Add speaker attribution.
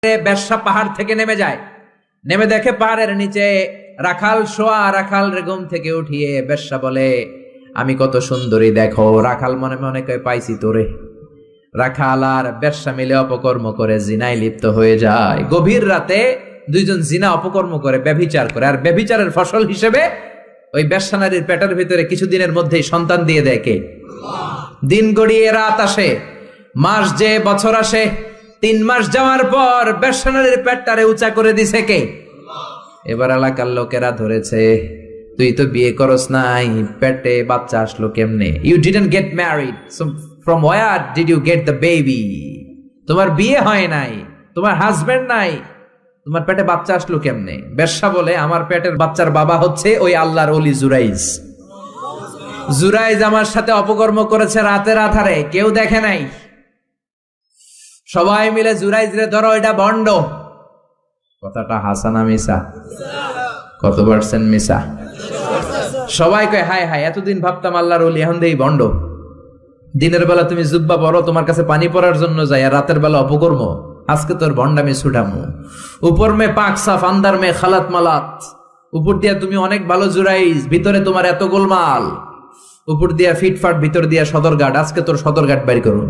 Speaker 1: বেশ্যা পাহাড় থেকে নেমে যায়, নেমে দেখে পাহাড়ের নিচে রাখাল শোয়া। রাখাল ঘুম থেকে উঠিয়ে বেশ্যা বলে, আমি কত সুন্দরী দেখো। রাখাল মনে মনে কয়, পাইছি তোরে। রাখাল আর বেশ্যা মিলে অপকর্ম করে জিনায় লিপ্ত হয়ে যায়। গভীর রাতে দুইজন জিনা অপকর্ম করে, ব্যভিচার করে, আর ব্যভিচারের ফসল হিসেবে ওই বেশ্যা নারীর পেটের ভিতরে কিছুদিনের মধ্যেই সন্তান দিয়ে দেয় কে? দিন গড়িয়ে রাত আসে, মাস যে বছর আসে, 3 মাস যাওয়ার পর বেশ্যা নারীর পেটটারে উঁচা করে দিছে কে? এবার এলাকার লোকেরা ধরেছে, তুই তো বিয়ে করস নাই, পেটে বাচ্চা আসলো কেমনে? You didn't get married, so from where did you get the baby? তোমার বিয়ে হয় নাই, তোমার হাজবেন্ড নাই, তোমার পেটে বাচ্চা আসলো কেমনে? বেশ্যা বলে, আমার পেটের বাচ্চার বাবা হচ্ছে ওই আল্লাহর ওলি জুরাইজ। জুরাইজ আমার সাথে অপকর্ম করেছে রাতের আধারে, কেউ দেখে নাই। সবাই মিলে জুরাইজ রে ধরো, এটা ভণ্ড। কথাটা হাসানা মিসা? কত পার্সেন্ট মিসা? সবাই কয়, হায় হায়, এতদিন ভাবতাম আল্লাহর ওলি, এখন দেই ভণ্ড। দিনের বেলা তুমি জুব্বা পরো, তোমার কাছে পানি পড়ার জন্য যাই, আর রাতের বেলা অপকর্ম। আজকে তোর ভণ্ডামি ছুটামু। উপর মে পাক সাফ, আন্দার মে খালাত মালাত। উপর দিয়া তুমি অনেক ভালো জুরাইজ, ভিতরে তোমার এত গোলমাল। উপর দিয়া ফিটফাট, ভিতর দিয়া সদরঘাট। আজকে তোর সদরঘাট বের করুন।